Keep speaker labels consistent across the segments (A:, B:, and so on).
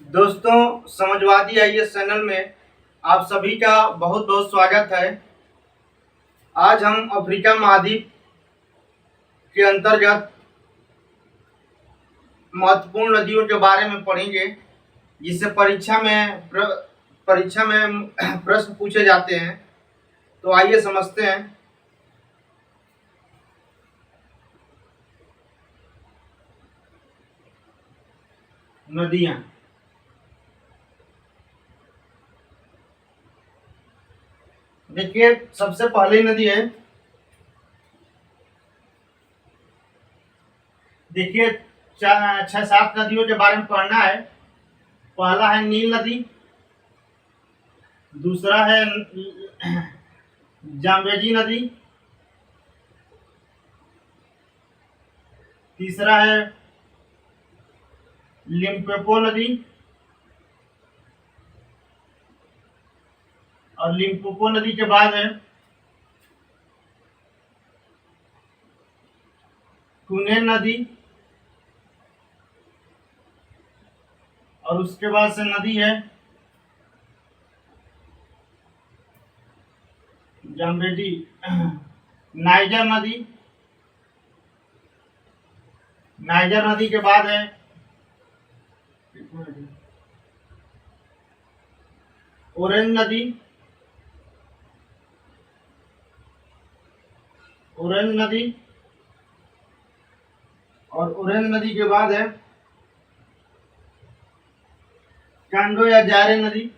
A: दोस्तों, Samajwadi IAS channel में आप सभी का बहुत बहुत स्वागत है। आज हम अफ्रीका महाद्वीप के अंतर्गत महत्वपूर्ण नदियों के बारे में पढ़ेंगे, जिससे परीक्षा में प्रश्न पूछे जाते हैं। तो आइए समझते हैं। नदियाँ। देखिए, सबसे पहली नदी है, देखिए 6-7 नदियों के बारे में पढ़ना है। पहला है नील नदी, दूसरा है जाम्बेजी नदी, तीसरा है लिम्पोपो नदी, और लिम्पोपो नदी के बाद है कुनेन नदी, और उसके बाद से नदी है जाम्बेजी नाइजर नदी। नाइजर नदी के बाद है ऑरेंज नदी, ऑरेंज नदी, और ऑरेंज नदी के बाद है कांडो या जारे नदी,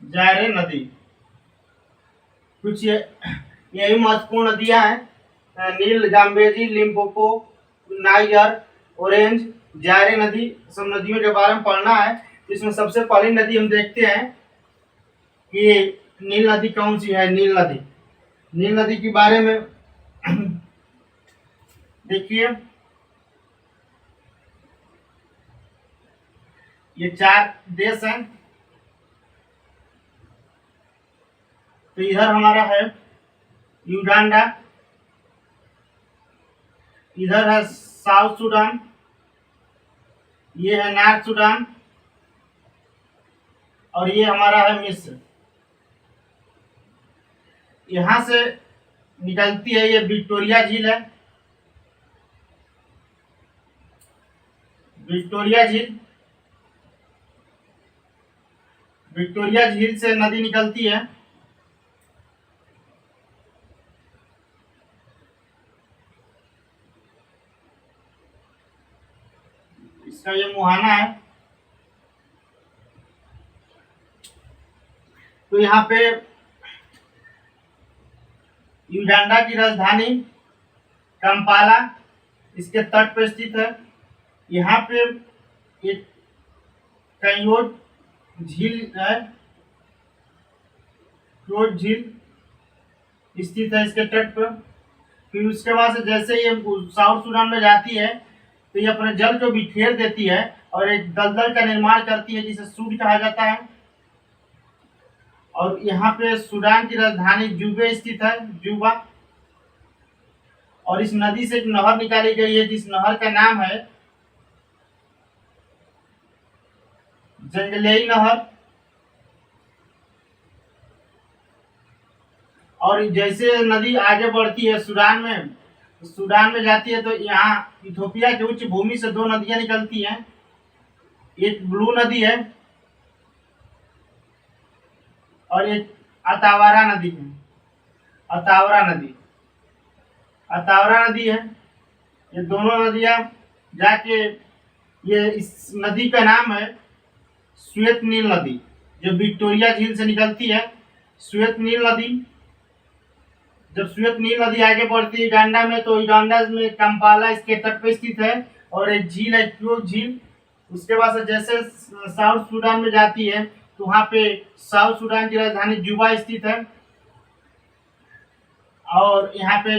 A: जारे नदी। कुछ यही महत्वपूर्ण नदियां हैं, नील, जाम्बेजी, लिम्पोपो, नाइजर, ऑरेंज, जारे नदी। सब नदियों के बारे में पढ़ना है। इसमें सबसे पहली नदी हम देखते हैं कि नील नदी कौन सी है। नील नदी, नील नदी के बारे में देखिए, ये 4 देश हैं। तो इधर हमारा है युगांडा, इधर है साउथ सूडान, ये है नॉर्थ सूडान, और ये हमारा है मिस्र। यहां से निकलती है ये विक्टोरिया झील है, विक्टोरिया झील। विक्टोरिया झील से नदी निकलती है। इसका ये मुहाना है। तो यहाँ पे युगांडा की राजधानी कंपाला इसके तट पर स्थित है। यहाँ पे एक कैयोट झील है, कैयोट झील स्थित है इसके तट पर। फिर उसके बाद से जैसे ये साउथ सूडान में जाती है तो ये अपने जल को बिखेर देती है और एक दलदल का निर्माण करती है, जिसे सूड कहा जाता है। और यहाँ पे सूडान की राजधानी जुबे स्थित है, जुबा। और इस नदी से एक नहर निकाली गई है, जिस नहर का नाम है जंगलेई नहर। और जैसे नदी आगे बढ़ती है सूडान में जाती है, तो यहाँ इथोपिया की उच्च भूमि से 2 नदियां निकलती हैं। एक ब्लू नदी है और एक अतावारा नदी है। अतावरा नदी, अतावरा नदी है। ये दोनों नदियां जाके, ये इस नदी का नाम है श्वेत नील नदी, जो विक्टोरिया झील से निकलती है। श्वेत नील नदी, जब श्वेत नील नदी आगे बढ़ती है युगांडा में, तो युगांडा में कंपाला इसके तट पर स्थित है, और एक झील है क्योक झील। उसके बाद से जैसे साउथ सूडान में जाती है तो वहाँ पे साउथ सूडान की राजधानी जुबा स्थित है, और यहाँ पे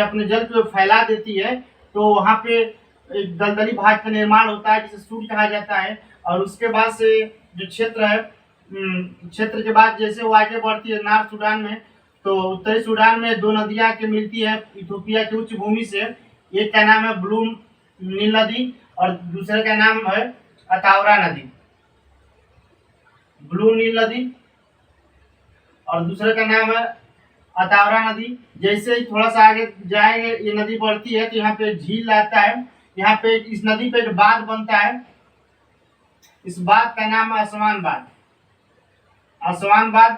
A: अपने जल को फैला देती है। तो वहाँ पे एक दलदली भाग का निर्माण होता है, जिसे सूड कहा जाता है। और उसके बाद से जो क्षेत्र है, क्षेत्र के बाद जैसे वो आगे बढ़ती है नॉर्थ सूडान में, तो उत्तरी सूडान में 2 नदियां आके मिलती है इथोपिया की उच्च भूमि से। एक का नाम है ब्लू नील नदी और दूसरे का नाम है अतावरा नदी। ब्लू नील नदी और दूसरे का नाम है अतावरा नदी। जैसे ही थोड़ा सा आगे जाएंगे ये नदी बढ़ती है तो यहाँ पे झील आता है। यहाँ पे इस नदी पे एक बांध बनता है, इस बांध का नाम है आसमान बांध। आसमान बांध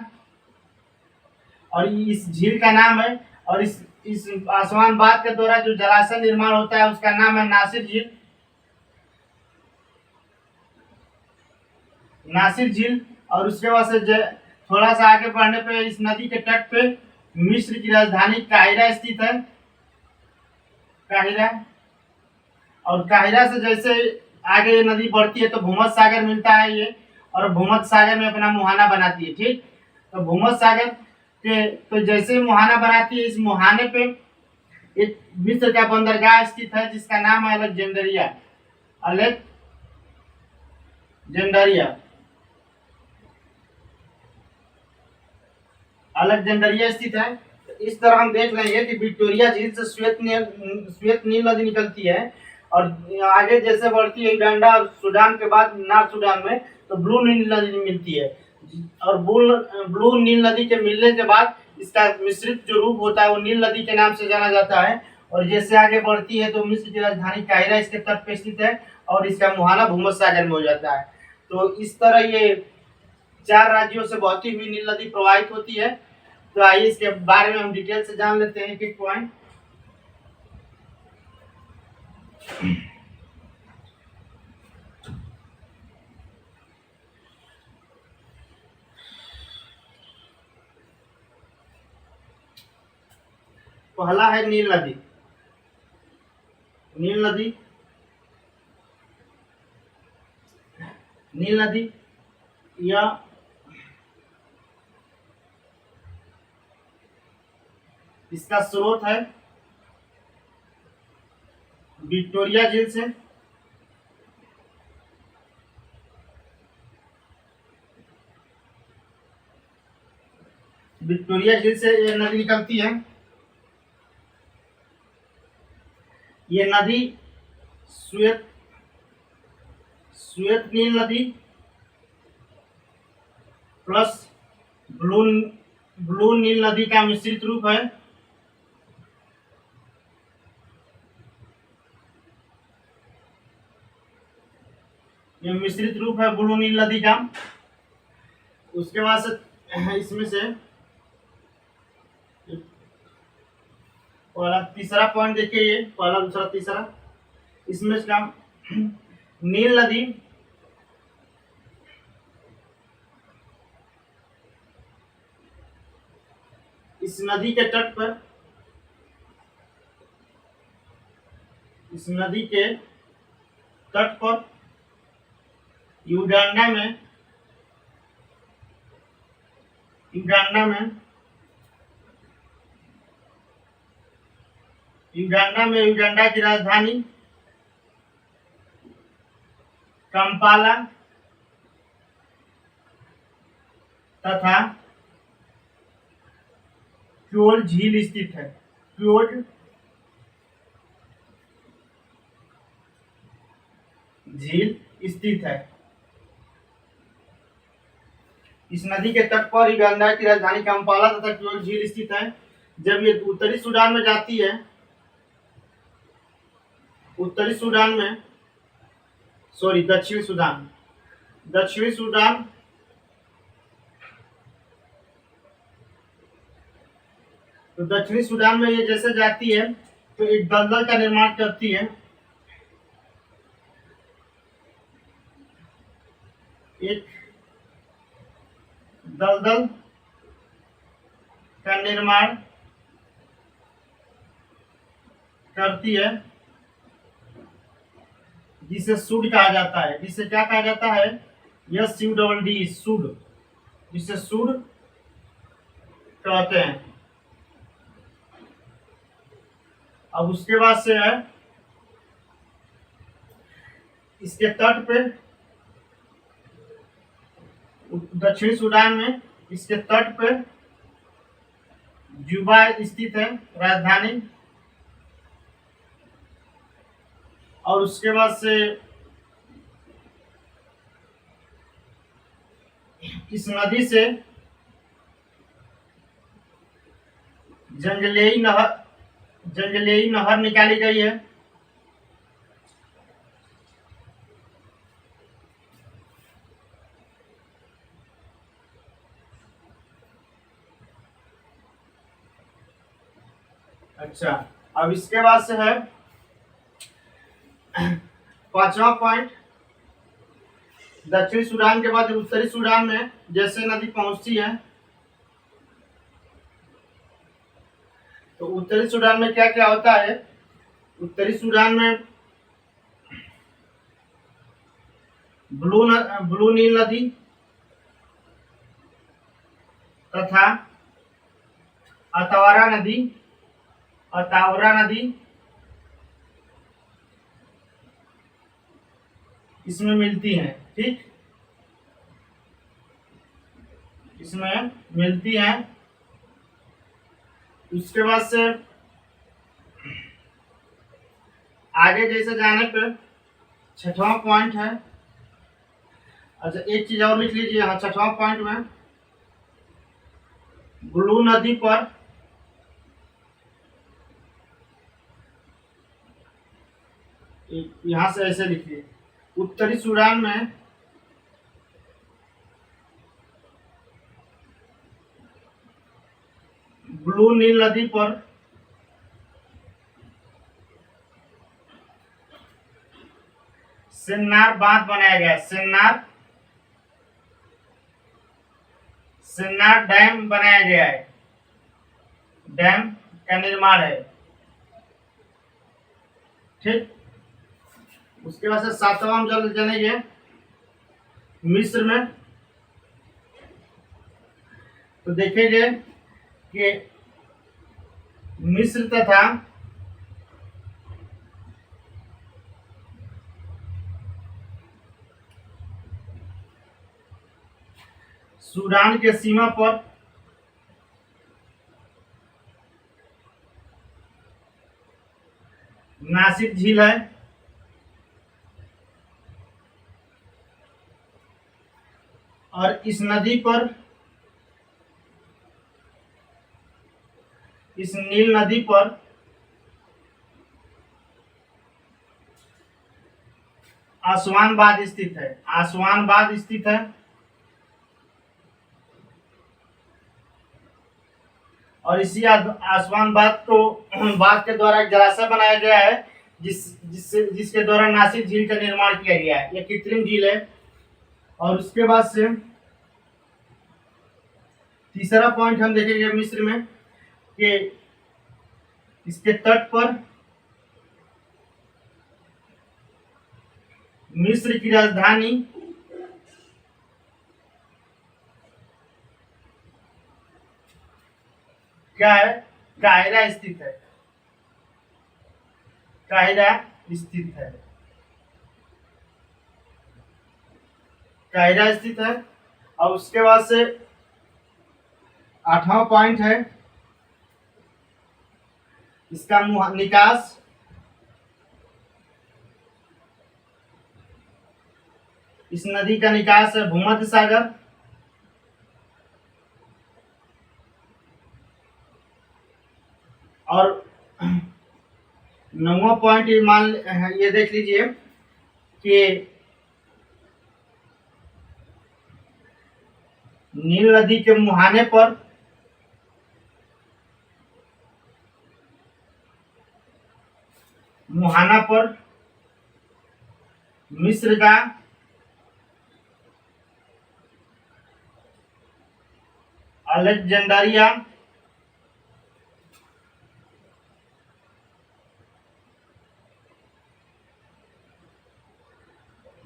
A: और इस झील का नाम है, और इस आसमान बांध के द्वारा जो जलाशय निर्माण होता है उसका नाम है नासिर झील। नासिर झील। और उसके बाद से थोड़ा सा आगे बढ़ने पे इस नदी के तट पे मिस्र की राजधानी काहिरा स्थित है। काहिरा। और काहिरा से जैसे आगे ये नदी बढ़ती है तो भूमध्य सागर मिलता है ये, और भूमध्य सागर में अपना मुहाना बनाती है। ठीक, तो भूमध्य सागर के तो जैसे मुहाना बनाती है, इस मुहाने पे एक मिस्र का बंदरगाह स्थित है जिसका नाम है अलेक्जेंडरिया। अलेक्जेंडरिया अलेक्जेंडरिया स्थित है। तो इस तरह हम देख लेंगे कि विक्टोरिया झील से श्वेत नील नदी निकलती है, और आगे जैसे बढ़ती है युगांडा और सूडान के बाद नॉर्थ सूडान में तो ब्लू नील नदी मिलती है। और ब्लू नील नदी के मिलने के बाद इसका मिश्रित जो रूप होता है वो नील नदी के नाम से जाना जाता है। और जैसे आगे बढ़ती है तो मिस्र की राजधानी काहिरा इसके तट पे स्थित है, और इसका मुहाना भूमध्य सागर में हो जाता है। तो इस तरह ये 4 राज्यों से बहती हुई नील नदी प्रवाहित होती है। तो आइए इसके बारे में हम डिटेल से जान लेते हैं एक पॉइंट। पहला है नील नदी। नील नदी नील नदी यह इसका स्रोत है विक्टोरिया झील से। विक्टोरिया झील से ये नदी निकलती है। ये नदी श्वेत नील नदी प्लस ब्लू नील नदी का मिश्रित रूप है। ये मिश्रित रूप है ब्लू नील नदी का। उसके बाद से इसमें से पहला तीसरा पॉइंट देखिए, ये पहला दूसरा तीसरा इसमें से नील नदी इस नदी के तट पर, इस नदी के तट पर युगांडा में युगांडा की राजधानी कंपाला तथा क्योल झील स्थित है। क्योल झील स्थित है। इस नदी के तट पर युगांडा की राजधानी कंपाला तथा क्योल झील स्थित है। जब ये उत्तरी सूडान में जाती है, दक्षिणी सूडान तो दक्षिणी सूडान में ये जैसे जाती है तो एक दलदल का निर्माण करती है। एक दलदल का निर्माण करती है जिसे सूड कहा जाता है। जिसे क्या कहा जाता है? SUDD, सूड, जिसे सूड कहते हैं। अब उसके बाद से है इसके तट पे दक्षिणी सूडान में इसके तट पे जुबा स्थित है राजधानी। और उसके बाद से इस नदी से जंगलेई नहर निकाली गई है। अच्छा, अब इसके बाद से है पांचवा पॉइंट, दक्षिणी सूडान के बाद उत्तरी सूडान में जैसे नदी पहुंचती है, तो उत्तरी सूडान में क्या क्या होता है। उत्तरी सूडान में ब्लू नील नदी तथा अतावरा नदी इसमें मिलती हैं। ठीक, इसमें मिलती हैं। उसके बाद से आगे जैसे जाने पर छठवां पॉइंट है। अच्छा, एक चीज और लिख लीजिए यहाँ छठवां पॉइंट में, ब्लू नदी पर यहां से ऐसे लिखिए, उत्तरी सूडान में ब्लू नील नदी पर सेन्नार बांध बनाया गया। सेन्नार डैम बनाया गया है, डैम का निर्माण है। ठीक, उसके बाद से सातवां हम चल जानेंगे मिस्र में। तो देखेंगे कि मिस्र तथा सूडान के सीमा पर नासिर झील है। और इस नील नदी पर आसवानबाद स्थित है। और इसी आसवानबाद को बाग के द्वारा एक जलाशय बनाया गया है, जिसके द्वारा नासिर झील का निर्माण किया गया है। यह कृत्रिम झील है। और उसके बाद से तीसरा पॉइंट हम देखेंगे मिस्र में कि इसके तट पर मिस्र की राजधानी क्या है, काहिरा स्थित है। और उसके बाद से आठवां पॉइंट है इसका निकास। इस नदी का निकास है भूमध्य सागर। और नौवां पॉइंट ये देख लीजिए कि नील नदी के मुहाने पर मिस्र का अलेक्जेंड्रिया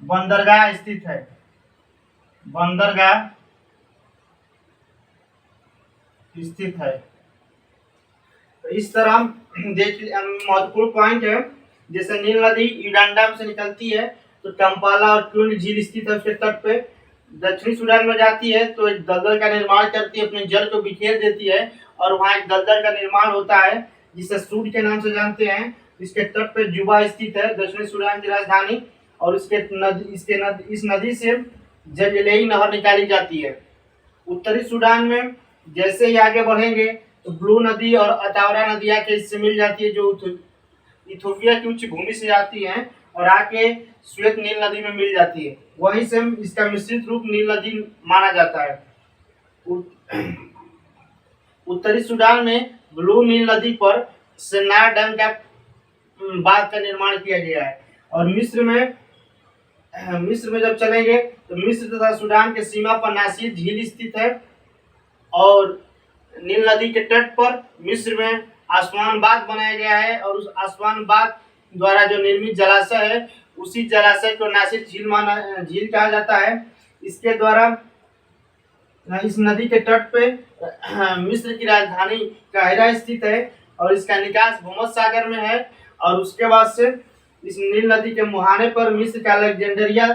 A: बंदरगाह स्थित है। तो इस तरह देख महत्वपूर्ण पॉइंट है। जैसे नील नदी यूगांडा से निकलती है तो कंपाला और क्यून झील स्थित है उसके तट पे, दक्षिणी सूडान में जाती है तो एक दलदल का निर्माण करती है, अपने जल को बिखेर देती है और वहाँ एक दलदल का निर्माण होता है जिसे सूड के नाम से जानते हैं। इसके तट पे जुबा स्थित है, दक्षिणी सूडान की राजधानी। और इस नदी से जंजलेई नहर निकाली जाती है। उत्तरी सूडान में जैसे ही आगे बढ़ेंगे तो ब्लू नदी और अतावरा नदियां के इससे मिल जाती है, जो इथोपिया की उच्च भूमि से आती हैं और आके श्वेत नील नदी में मिल जाती है। वहीं से इसका मिश्रित रूप नील नदी माना जाता है। उत्तरी सूडान में ब्लू नील नदी पर सेन्नार डैम का बांध का निर्माण किया गया है। और मिस्र में जब चलेंगे तो मिस्र तथा सूडान के सीमा पर नासिर झील स्थित है। और नील नदी के तट पर मिस्र में आसमान बाग बनाया गया है, और उस आसमान बाग द्वारा जो निर्मित जलाशय है, उसी जलाशय को नासिर झील कहा जाता है। इसके द्वारा इस नदी के तट पे मिस्र की राजधानी काहिरा स्थित है, और इसका निकास भूमध्य सागर में है। और उसके बाद से इस नील नदी के मुहाने पर मिस्र का अलेक्जेंड्रिया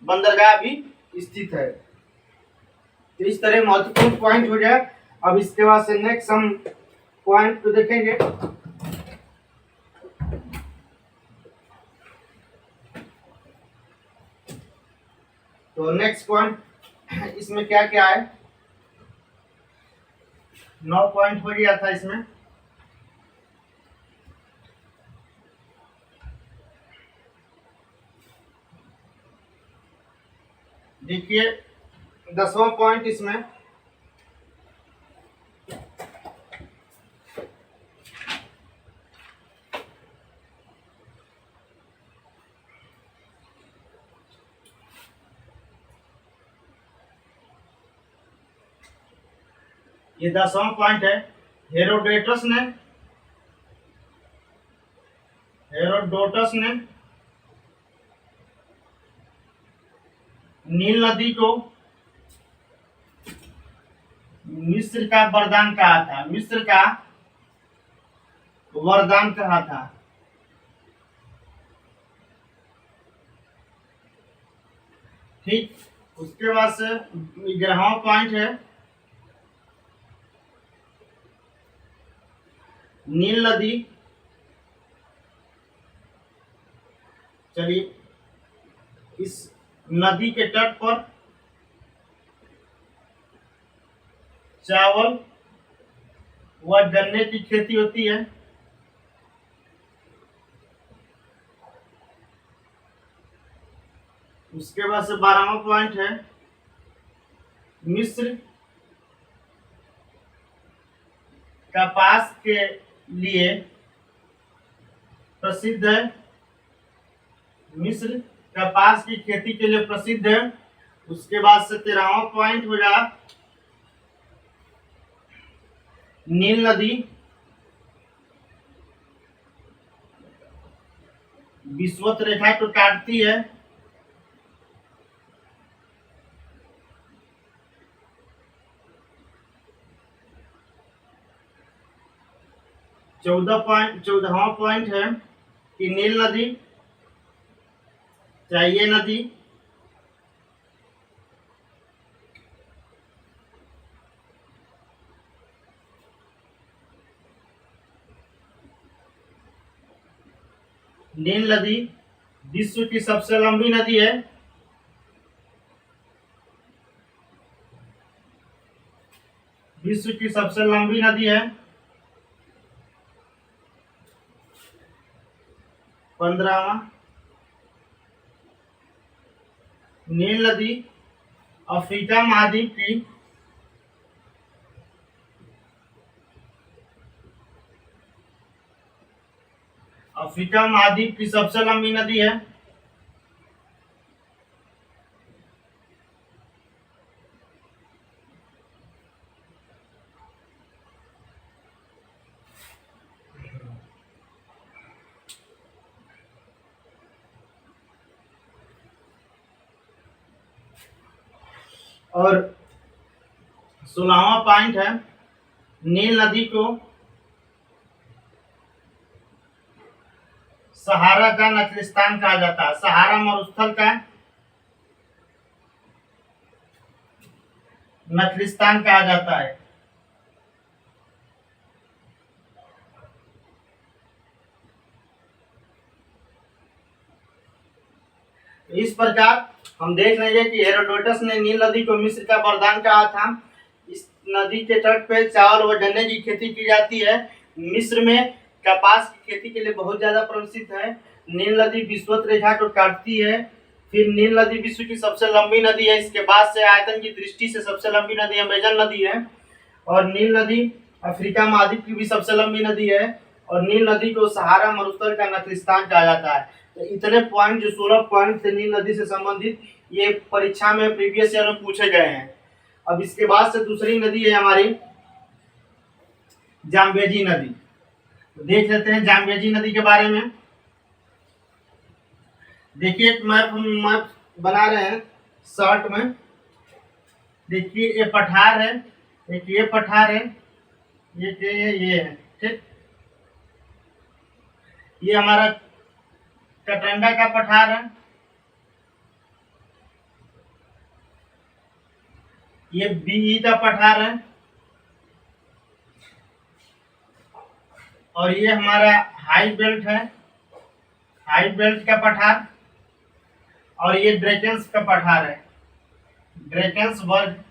A: बंदरगाह भी स्थित है। तो इस तरह महत्वपूर्ण पॉइंट हो गया। अब इसके बाद से नेक्स्ट हम पॉइंट को देखेंगे। तो नेक्स्ट पॉइंट इसमें क्या क्या है, 9 पॉइंट हो गया था इसमें। देखिए 10वां पॉइंट इसमें ये 10वां पॉइंट है। हेरोडोटस ने नील नदी को मिस्र का वरदान कहा था, मिस्र का वरदान कहा था। ठीक, उसके बाद से 11वां पॉइंट है, नील नदी, चलिए इस नदी के तट पर चावल व गन्ने की खेती होती है। उसके बाद से 12वां पॉइंट है, मिस्र कपास के लिए प्रसिद्ध है, मिस्र कपास की खेती के लिए प्रसिद्ध है। उसके बाद से 13वां पॉइंट हो गया, नील नदी विषुवत रेखा को काटती है। चौदहवां पॉइंट है कि नील नदी चाहिए नदी नील नदी विश्व की सबसे लंबी नदी है। विश्व की सबसे लंबी नदी है। 15वां, नील नदी अफ्रीका महाद्वीप की सबसे लंबी नदी है। और 16वां पॉइंट है, नील नदी को सहारा का नखलिस्तान कहा जाता है। सहारा मरुस्थल का नखलिस्तान कहा जाता है। प्रकार हम देख लेंगे कि हेरोडोटस ने नील नदी को मिस्र का वरदान कहा था। इस नदी के तट पे चावल व गन्ने की खेती की जाती है। मिस्र में कपास की खेती के लिए बहुत ज्यादा प्रसिद्ध है। नील नदी विषुवत रेखा को काटती है। फिर नील नदी विश्व की सबसे लंबी नदी है। इसके बाद से आयतन की दृष्टि से सबसे लंबी नदी अमेजन नदी है। और नील नदी अफ्रीका महाद्वीप की भी सबसे लंबी नदी है। और नील नदी को सहारा मरुस्थल का नखलिस्तान कहा जाता है। तो इतने पॉइंट, जो 16 पॉइंट थे नील नदी से संबंधित, ये परीक्षा में प्रीवियस ईयर में पूछे गए हैं। अब इसके बाद से दूसरी नदी है हमारी जाम्बेजी नदी। तो देख लेते हैं जाम्बेजी नदी के बारे में। देखिए एक मैप बना रहे हैं शॉर्ट में। देखिए ये पठार है, एक ये पठार है, ये है, ठीक। ये हमारा कटंडा का पठार है। ये बीई का पठार है। और ये हमारा हाई बेल्ट है, हाई बेल्ट का पठार। और ये ड्रेकेंस का पठार है, ड्रेकेंस वर्ग।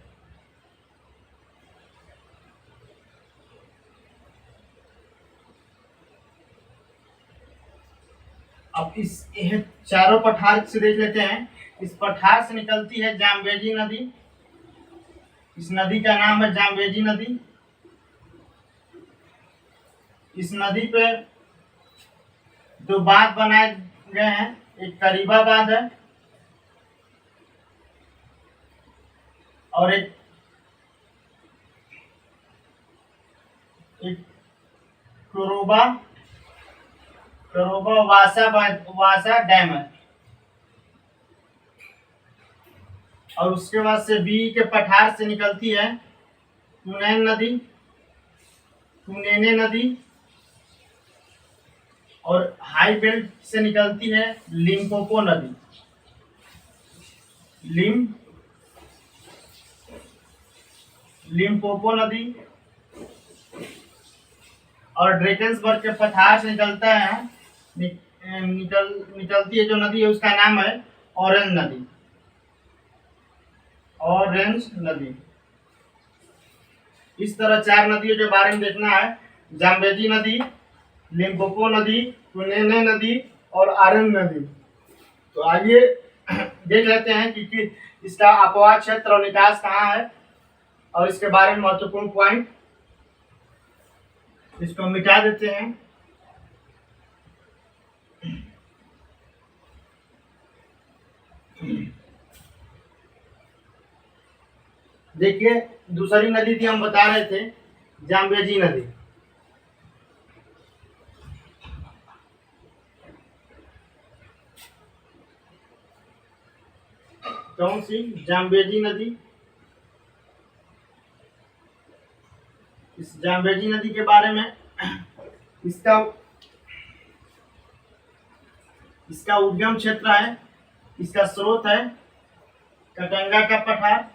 A: अब इस चारों पठार से देख लेते हैं। इस पठार से निकलती है जाम्बेजी नदी। इस नदी का नाम है जाम्बेजी नदी। इस नदी पे दो बांध बनाए गए हैं, एक करीबा बांध है और एक करोबा वासा डैम है। और उसके बाद से बी के पठार से निकलती है टुनेने नदी। और हाई बेल्ट से निकलती है लिम्पोपो नदी, लिम्पोपो नदी। और ड्रेकेंसबर्ग के पठार से निकलता है निकलती है जो नदी है, उसका नाम है ऑरेंज नदी, ऑरेंज नदी। इस तरह चार नदियों के बारे में देखना है, जाम्बेजी नदी, लिम्पोपो नदी, टुनेने नदी और ऑरेंज नदी। तो आइए देख लेते हैं कि इसका अपवाद क्षेत्र और निकास कहाँ है और इसके बारे में महत्वपूर्ण पॉइंट। इसको मिटा देते हैं। देखिए दूसरी नदी थी, हम बता रहे थे जाम्बेजी नदी। कौन सी? जाम्बेजी नदी। इस जाम्बेजी नदी के बारे में इसका उद्गम क्षेत्र है, इसका स्रोत है कटंगा का पठार।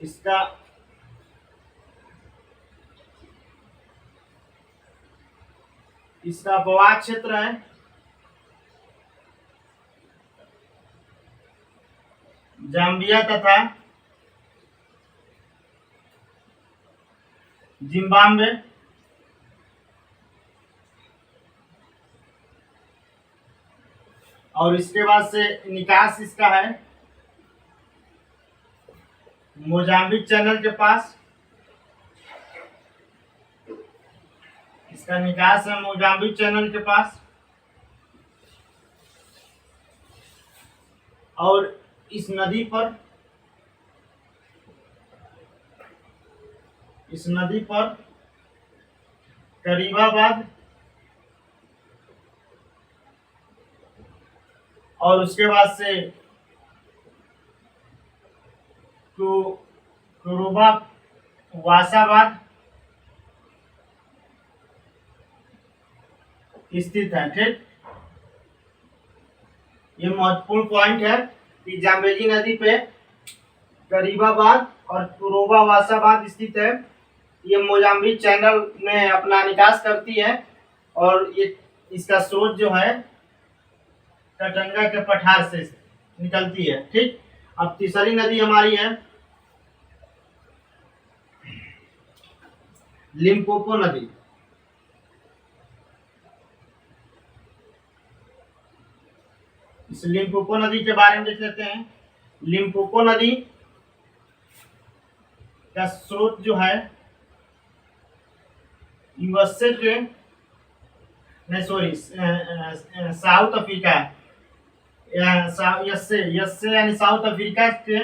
A: इसका अपवाद क्षेत्र है जाम्बिया तथा जिम्बाब्वे। और इसके बाद से निकास इसका है मोजाम्बिक चैनल के पास। इसका निकास है मोजाम्बिक चैनल के पास। और इस नदी पर करीबाबाद और उसके बाद से कुरुबा वासाबाद स्थित है, ठीक। ये महत्वपूर्ण पॉइंट है कि जाम्बेजी नदी पे करीबाबाद और कुरुबा वासाबाद स्थित है। ये मोजाम्बिक चैनल में अपना निकास करती है और ये इसका स्रोत जो है कटंगा के पठार से निकलती है। ठीक, अब तीसरी नदी हमारी है लिम्पोपो नदी। इस लिम्पोपो नदी के बारे में देख लेते हैं। लिम्पोपो नदी का स्रोत जो है यूएसए के, नहीं सॉरी, साउथ अफ्रीका, यस्से यानी साउथ अफ्रीका के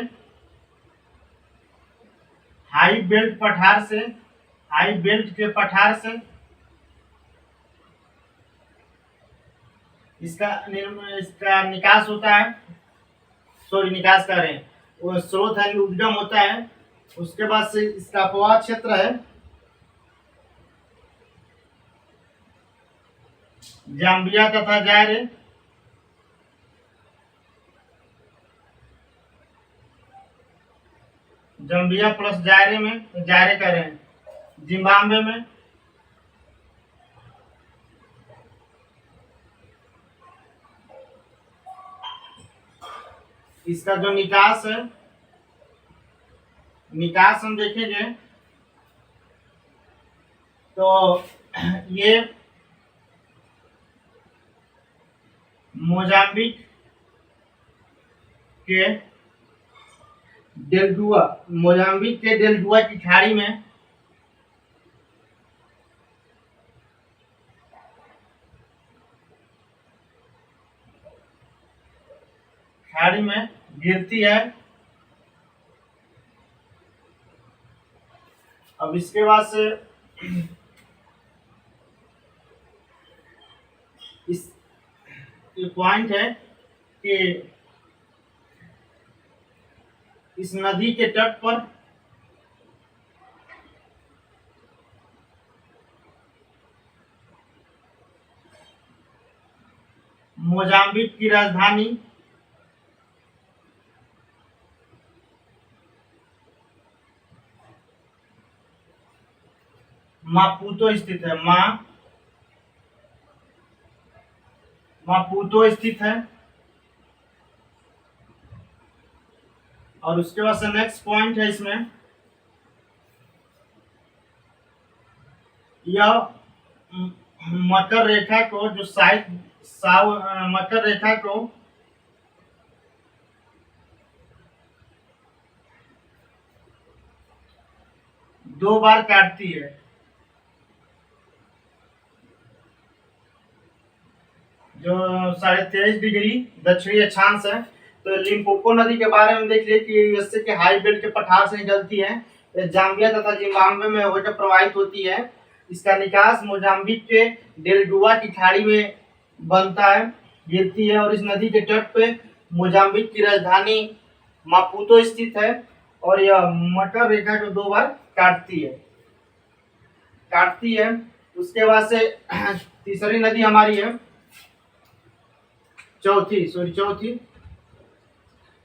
A: हाई बेल्ट के पठार से इसका निकास होता है, सॉरी निकास कर रहे हैं, वो स्रोत है उद्गम होता है। उसके बाद से इसका अपवाह क्षेत्र है जाम्बिया तथा जायरे। जम्बिया प्लस जायरे में, जायरे कर रहे हैं जिम्बाब्वे में। इसका जो निकास है, निकास हम देखेंगे तो ये मोजाम्बिक के डेल्डुआ की खाड़ी में गिरती है। अब इसके बाद से इस पॉइंट है कि इस नदी के तट पर मोजाम्बिक की राजधानी मापुतो स्थित है। मापुतो स्थित है। और उसके बाद से नेक्स्ट पॉइंट है इसमें, यह मकर रेखा को जो मकर रेखा को दो बार काटती है। जो 23.5 डिग्री दक्षिणी अक्षांश है। तो लिम्पोपो नदी के बारे में देख लिए कि यूएसए के हाई बेल्ट के पठार से निकलती है, जाम्बिया तथा जिम्बाब्वे में होकर प्रवाहित होती है। इसका निकास मोजाम्बिक के डेल्डुआ की खाड़ी में बनता है, गिरती है। और इस नदी के तट पे मोजाम्बिक की राजधानी मापुतो स्थित है और यह मकर रेखा को दो बार काटती है। उसके बाद से तीसरी नदी हमारी है चौथी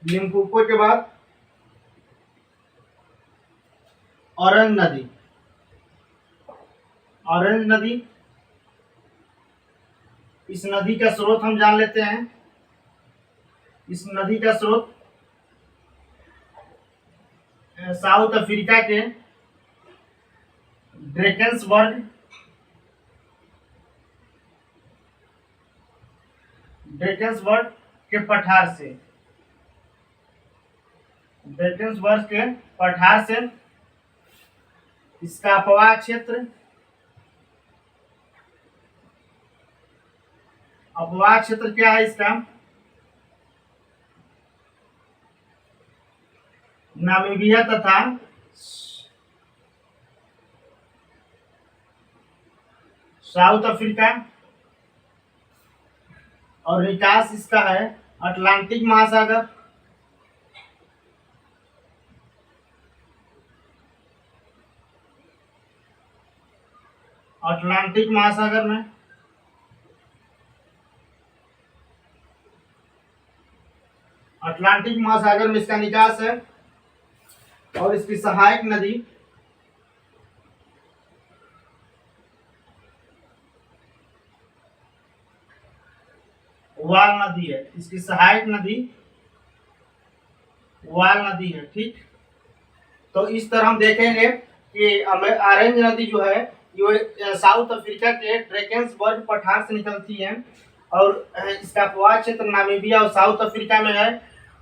A: लिम्पोपो के बाद ऑरेंज नदी। इस नदी का स्रोत हम जान लेते हैं। इस नदी का स्रोत साउथ अफ्रीका के ड्रेकेंसबर्ग के पठार से इसका अपवाह क्षेत्र क्या है इसका? नामीबिया तथा साउथ अफ्रीका। और निकास इसका है अटलांटिक महासागर। अटलांटिक महासागर में इसका निकास है। और इसकी सहायक नदी . वाल नदी है, इसकी सहायक नदी वाल नदी है। ठीक, तो इस तरह हम देखेंगे कि ऑरेंज नदी जो है ये साउथ अफ्रीका के ड्रैकेंसबर्ग पठार से निकलती है और इसका प्रवाह क्षेत्र नामीबिया और साउथ अफ्रीका में है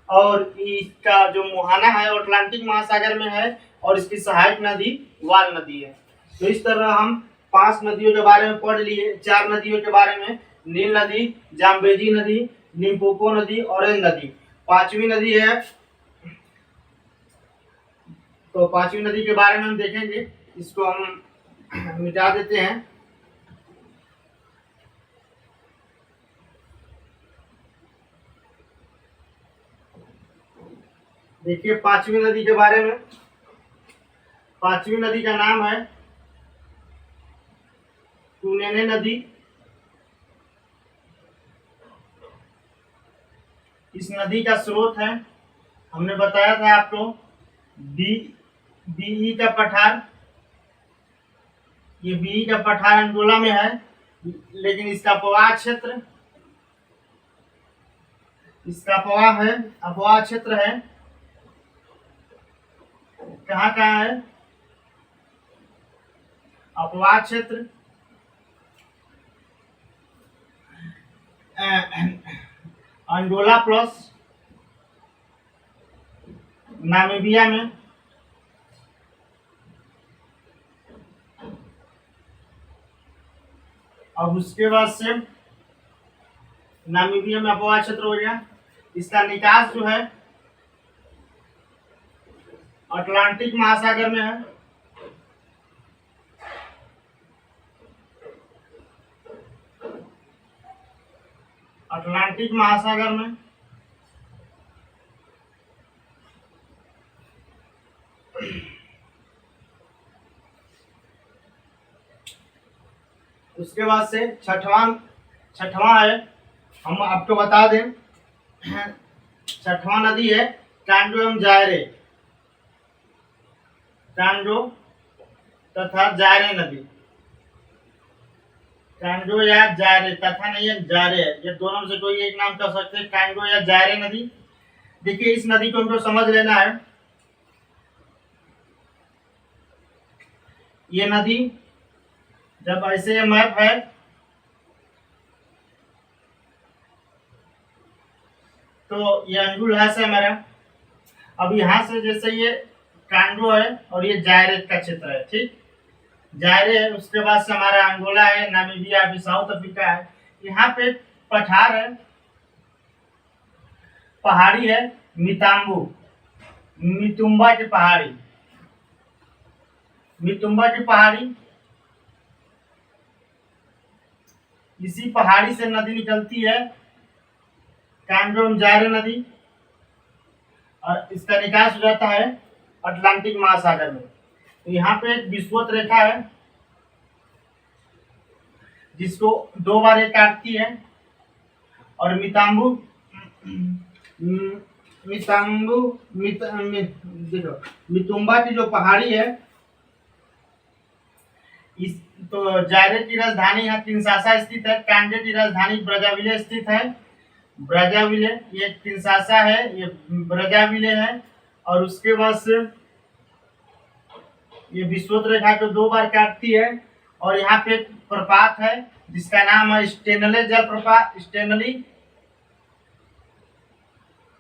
A: और इसका जो मुहाना है अटलांटिक महासागर में है और इसकी सहायक नदी वाल नदी है। तो इस तरह हम 5 नदियों के बारे में पढ़ लिए। 4 नदियों के बारे में, नील नदी, जाम्बेजी नदी, लिम्पोपो नदी, ऑरेंज नदी। 5वीं नदी है, तो 5वीं नदी के बारे में हम देखेंगे। इसको हम मिटा देते हैं। देखिए 5वीं नदी के बारे में, 5वीं नदी का नाम है टूनेने नदी। इस नदी का स्रोत है, हमने बताया था आपको, बीई का पठार। ये बीई का पठार अंगोला में है, लेकिन इसका प्रवाह क्षेत्र, इसका अपवाह क्षेत्र है कहाँ कहाँ है? अपवाह क्षेत्र अंगोला प्लस नामीबिया में, अब उसके बाद से नामीबिया में अपवाह क्षेत्र हो गया। इसका निकास जो है अटलांटिक महासागर में है। अटलांटिक महासागर में उसके बाद से छठवां है, हम आपको बता दें, छठवां नदी है कांगो एवं जायरे, कांगो तथा जायरे नदी। कांगो या जायरे, तथा नहीं है जायरे, ये दोनों में से कोई एक नाम कर सकते हैं, कांगो या जायरे नदी। देखिए इस नदी को हमको समझ लेना है। ये नदी जब ऐसे मैप है तो ये अंगुल है से हमारा। अब यहाँ से जैसे ये कांगो है और ये जायरे का क्षेत्र है। ठीक, जायरे है, उसके बाद से हमारा अंगोला है, नामीबिया, अभी साउथ अफ्रीका है। यहाँ पे पठार है, पहाड़ी है, मिताम्बू, मितुम्बा की पहाड़ी, मितुम्बा की पहाड़ी। इसी पहाड़ी से नदी निकलती है कांगो जायरे नदी और इसका निकास हो जाता है अटलांटिक महासागर में। तो यहाँ पे एक विषुवत रेखा है जिसको 2 बार ये काटती है और मिताम्बू देखो मितुम्बा की जो पहाड़ी है, इस तो जायरे की राजधानी यहाँ किंशासा स्थित है, कांगो की राजधानी ब्राज़ाविले स्थित है। ब्राज़ाविले, ये किंशासा है, ये ब्राज़ाविले है। और उसके बाद से ये विषुवत रेखा को 2 बार काटती है और यहाँ पे एक प्रपात है जिसका नाम है स्टेनले जलप्रपात,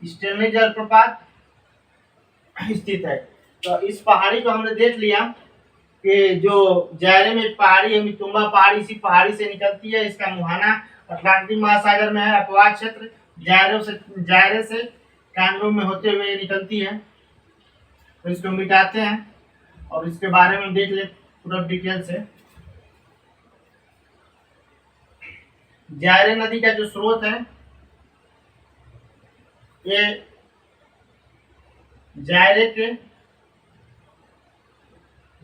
A: स्टेनली जलप्रपात स्थित है। तो इस पहाड़ी को हमने देख लिया कि जो जायरे में पहाड़ी है, मितुम्बा पहाड़ी, इसी पहाड़ी से निकलती है। इसका मुहाना अटलांटिक महासागर में है, अपवाह क्षेत्र जायरे से कांगो में होते हुए निकलती है। तो इसको मिटाते हैं और इसके बारे में देख ले पूरा डिटेल से। जायरे नदी का जो स्रोत है ये जायरे के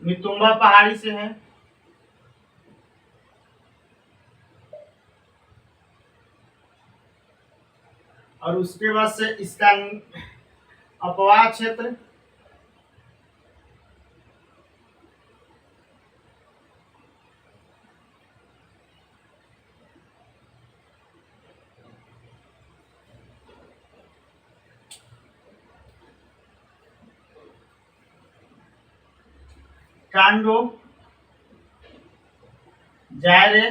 A: मितुम्बा पहाड़ी से है और उसके बाद से इसका अपवाह क्षेत्र कांडो जायरे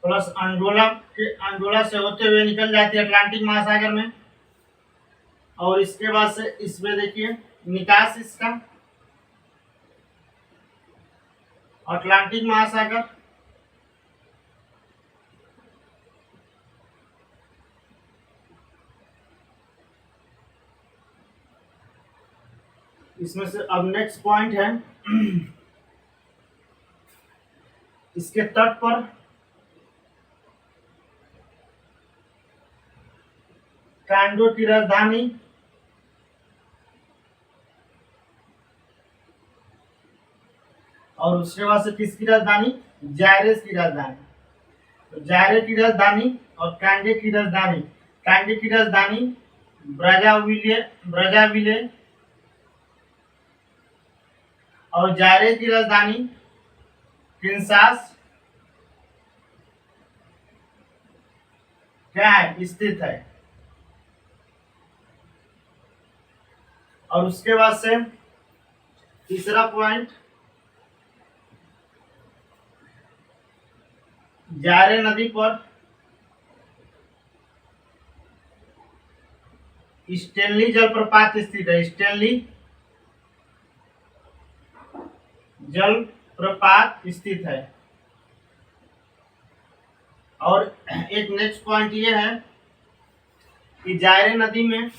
A: प्लस अंडोला से होते हुए निकल जाती है अटलांटिक महासागर में। और इसके बाद से इसमें देखिए निकास इसका अटलांटिक महासागर, इसमें से अब नेक्स्ट पॉइंट है इसके तट पर कांडो की राजधानी और उसके बाद से किसकी राजधानी, जायरेस की राजधानी। तो जायरे की राजधानी और कांडे की राजधानी, कांडे की राजधानी ब्राज़ाविले और जायरे की राजधानी किंशासा क्या है, स्थित है। और उसके बाद से तीसरा पॉइंट, जायरे नदी पर स्टेनली जलप्रपात स्थित है, स्टेनली जलप्रपात स्थित है। और एक नेक्स्ट पॉइंट ये है कि जायरे नदी में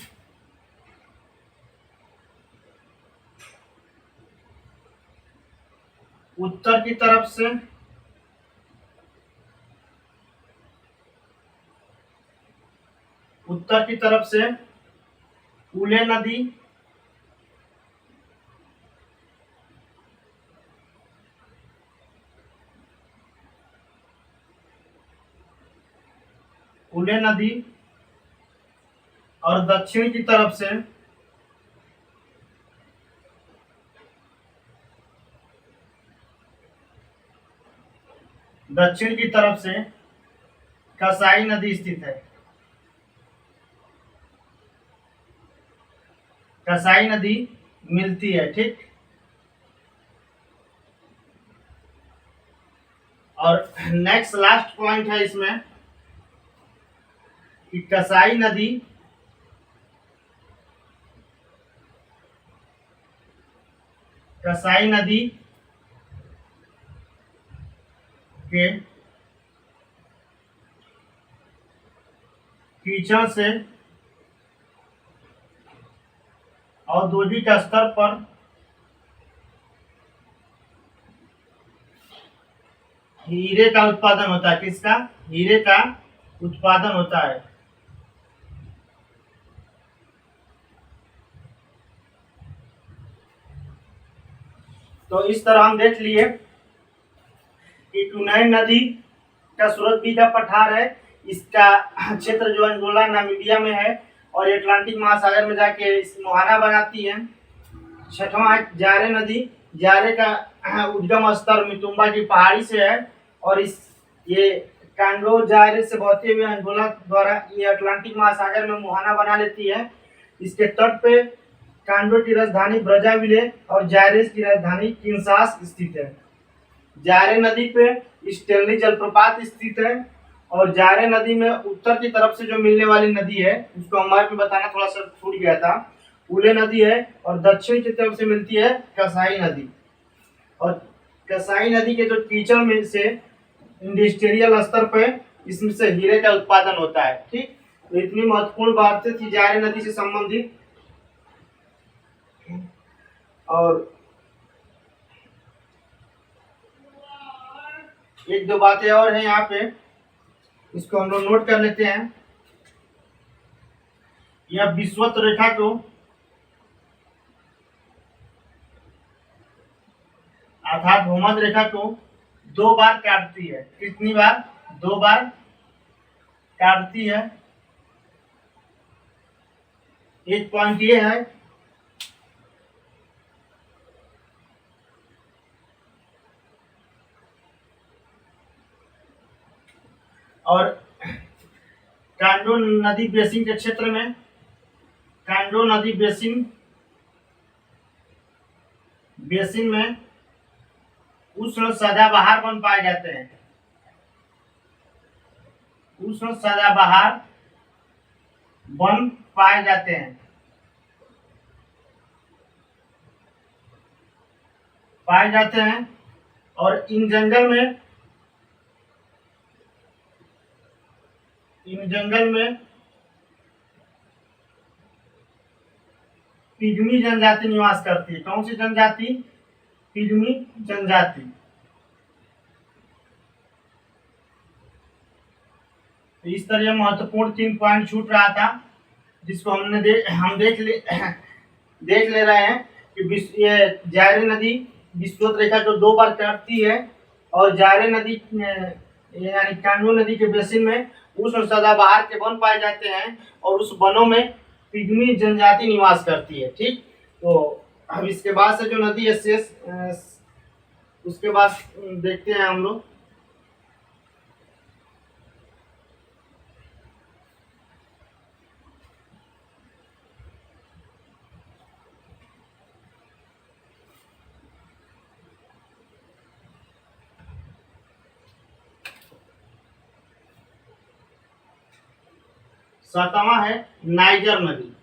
A: उत्तर की तरफ से उले नदी और दक्षिण की तरफ से कसाई नदी स्थित है, कसाई नदी मिलती है। ठीक, और नेक्स्ट लास्ट पॉइंट है इसमें कि कसाई नदी के कीचड़ से औद्योगिक स्तर पर हीरे का उत्पादन होता है। किसका, हीरे का उत्पादन होता है। तो इस तरह हम देख लिए कि टुनैन नदी का स्रोत भी का पठार है, इसका क्षेत्र जो अंगोला नामीबिया में है और अटलांटिक महासागर में जाके मुहाना बनाती है। छठवां जायरे नदी, जायरे का उद्गम स्तर मितुम्बा की पहाड़ी से है और ये कांडो जायरे से बहते हुए अंगोला द्वारा ये अटलांटिक महासागर में मुहाना बना लेती है। इसके तट पे कांडो की राजधानी ब्राज़ाविले और जायरेस की राजधानी किंशासा स्थित है। जायरे नदी पे स्टेनली जलप्रपात स्थित है और जायरे नदी में उत्तर की तरफ से जो मिलने वाली नदी है उसको हमारे में बताना थोड़ा सा छूट गया था, उले नदी है। और दक्षिण की तरफ से मिलती है कसाई नदी। और कसाई नदी के जो कीचड़ में से इंडस्ट्रियल स्तर पर इसमें से हीरे का उत्पादन होता है। ठीक, तो इतनी महत्वपूर्ण बातें थी जायरे नदी से संबंधित। और एक दो बातें और हैं यहाँ पे, इसको हम लोग नोट कर लेते हैं। यह विषुवत रेखा को अर्थात भूमध्य रेखा को 2 बार काटती है। कितनी बार, 2 बार काटती है। एक पॉइंट ये है और कांडो नदी बेसिन के क्षेत्र में, कांडो नदी बेसिन बेसिन में उष्ण सदाबहार वन पाए जाते हैं। उष्ण सदाबहार वन पाए जाते हैं। पाए जाते हैं और इन जंगल में पिग्मी जनजाति निवास करती है। कौन सी जनजाति? पिग्मी जनजाति। तो इस तरह महत्वपूर्ण 3 पॉइंट छूट रहा था, जिसको हम देख ले रहे हैं कि ये जायरे नदी विषुवत रेखा को 2 बार काटती है और जायरे नदी यानी कांगो नदी के बेसिन में उष्ण सदाबहार के वन पाए जाते हैं और उस वनों में पिग्मी जनजाति निवास करती है। ठीक, तो अब इसके बाद से जो नदी है शेष, उसके बाद देखते हैं हम लोग। सातवां है नाइजर नदी।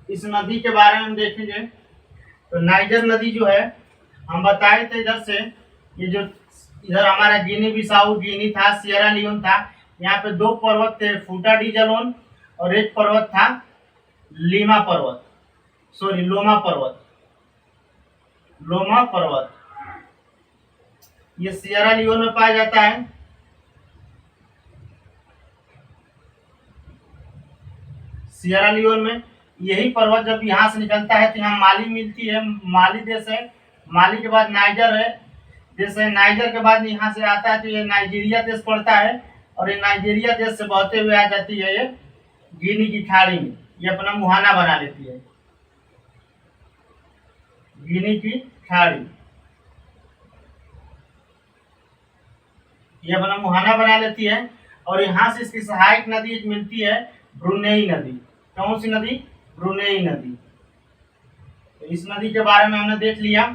A: इस नदी के बारे में हम देखेंगे तो नाइजर नदी जो है, हम बताए थे इधर से, ये जो इधर हमारा गिनी बिसाऊ गिनी था, सियरा लियोन था, यहाँ पे 2 पर्वत थे, फूटा डी जलोन, और एक पर्वत था लोमा पर्वत। ये सियरा लियोन में पाया जाता है। सियरा लियोन में यही पर्वत जब यहाँ से निकलता है तो यहाँ माली मिलती है, माली देश है, माली के बाद नाइजर है देश है, नाइजर के बाद यहाँ से आता है तो ये नाइजीरिया देश पड़ता है और ये नाइजीरिया देश से बहते हुए आ जाती है ये गिनी की खाड़ी में, ये अपना मुहाना बना लेती है, गिनी की खाड़ी ये अपना मुहाना बना लेती है और यहाँ से इसकी सहायक नदी मिलती है ब्रुनेई नदी। कौन सी नदी? ब्रुनेई नदी। तो इस नदी के बारे में हमने देख लिया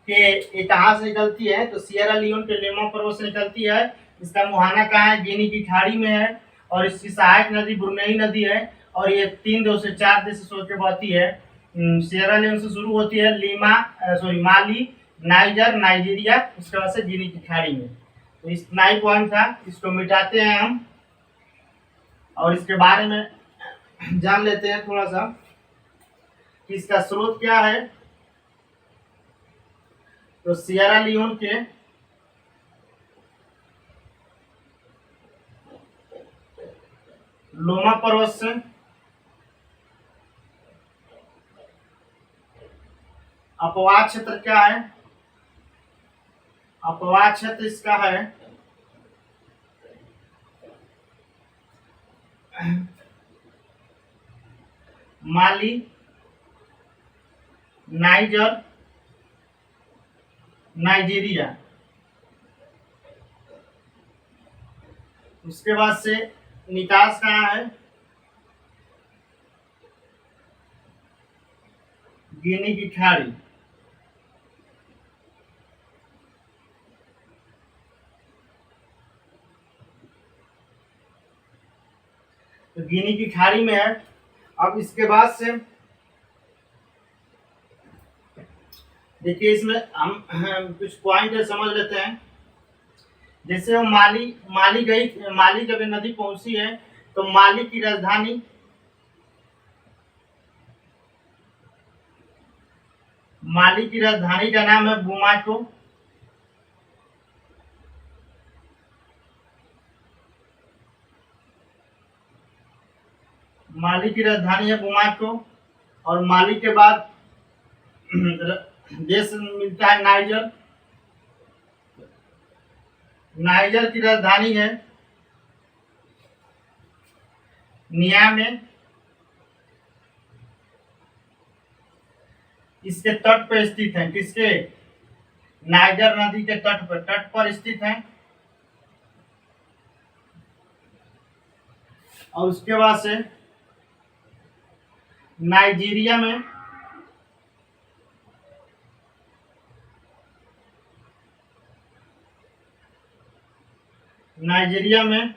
A: कि ये कहाँ से निकलती है, तो सियरा लियोन के लोमा पर्वत से निकलती है। इसका मुहाना कहाँ है? गिनी की खाड़ी में है और इसकी सहायक नदी ब्रुनेई नदी है और ये 3 देश से 4 देश से होकर बहती है। सियरा लियोन से शुरू होती है माली, नाइजर, नाइजीरिया, उसके बाद से गिनी की खाड़ी में। तो इस 9 पॉइंट था, इसको मिटाते हैं हम और इसके बारे में जान लेते हैं थोड़ा सा कि इसका स्रोत क्या है। तो सियरा लियोन के लोमा पर्वत से अपवाद क्षेत्र क्या है? अपवाद क्षेत्र इसका है माली, नाइजर, नाइजीरिया। उसके बाद से निकास कहाँ है? गिनी की खाड़ी। तो गिनी की खाड़ी में है। अब इसके बाद से देखिए, इसमें हम कुछ पॉइंट समझ लेते हैं। जैसे वो माली जब ये नदी पहुंची है तो माली की राजधानी का नाम है बुमाटो। माली की राजधानी है बुमाटो और माली के बाद देश मिलता है नाइजर। नाइजर की राजधानी है नियामे। इसके तट पर स्थित है। किसके? नाइजर नदी के तट पर स्थित है। और उसके बाद से नाइजीरिया में नाइजीरिया में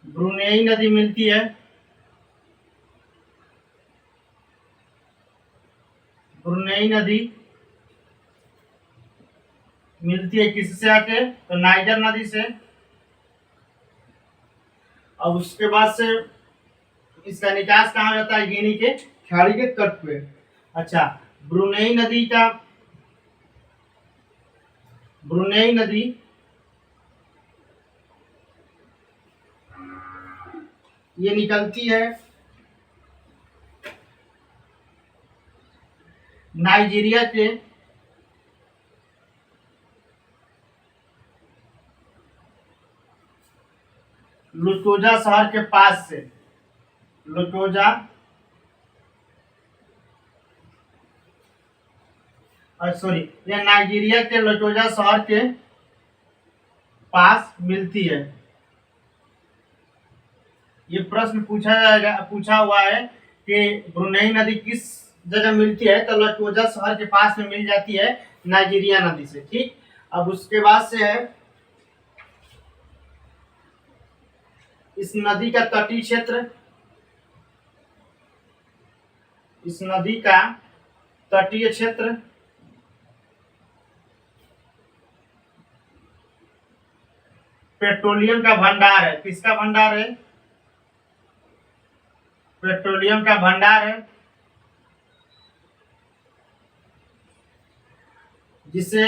A: ब्रुनेई नदी मिलती है। ब्रुनेई नदी मिलती है किससे आके? तो नाइजर नदी से। अब उसके बाद से इसका निकास कहाँ जाता है? गिनी के खाड़ी के तट पे। अच्छा, ब्रुनेई नदी का ब्रुनेई नदी ये निकलती है नाइजीरिया के लोकोजा शहर के पास से। लोकोजा सॉरी, यह नाइजीरिया के लोकोजा शहर के पास मिलती है। ये प्रश्न पूछा हुआ है कि ब्रुनेई नदी किस जगह मिलती है? तो लोकोजा शहर के पास में मिल जाती है नाइजीरिया नदी से। ठीक, अब उसके बाद से है इस नदी का तटीय क्षेत्र। इस नदी का तटीय क्षेत्र पेट्रोलियम का भंडार है। किसका भंडार है? पेट्रोलियम का भंडार है, जिसे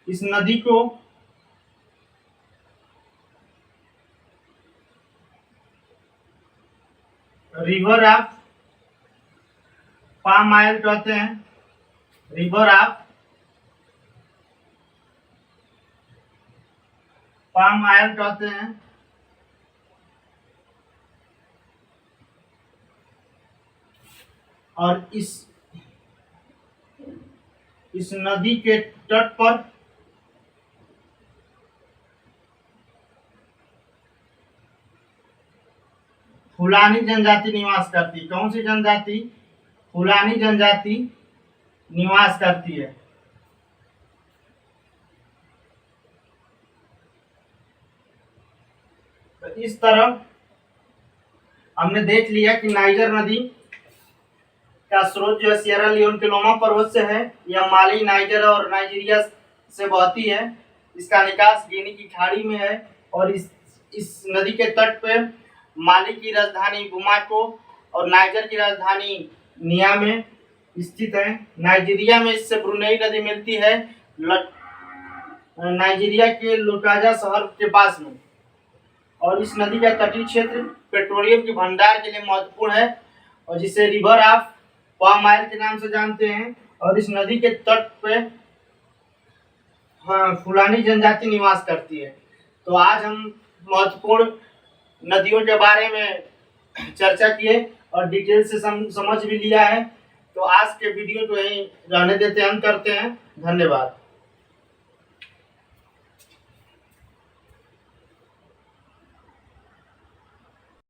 A: इस नदी को रिवर ऑफ पाम ऑयल कहते हैं। रिवर ऑफ पाम ऑयल कहते हैं। और इस नदी के तट पर फुलानी जनजाति निवास करती है। कौन सी जनजाति? फुलानी जनजाति निवास करती है। तो इस तरह हमने देख लिया कि नाइजर नदी का स्रोत जो है सियरा लियोन के लोमा पर्वत से है। यह माली, नाइजर और नाइजीरिया से बहती है। इसका निकास गिनी की खाड़ी में है। और इस नदी के तट पे माली की राजधानी बुमाको और नाइजर की राजधानी नियामे स्थित है। नाइजीरिया में इससे ब्रुनेई नदी मिलती है नाइजीरिया के लोकाजा शहर के पास में। और इस नदी का तटीय क्षेत्र पेट्रोलियम के भंडार के लिए महत्वपूर्ण है और जिसे रिवर ऑफ पाम ऑयल के नाम से जानते हैं। और इस नदी के तट पे फुलानी जनजाति निवास करती है। तो आज हम महत्वपूर्ण नदियों के बारे में चर्चा किए और डिटेल से समझ भी लिया है। तो आज के वीडियो को यहीं रहने देते हैं, अंत करते हैं। धन्यवाद।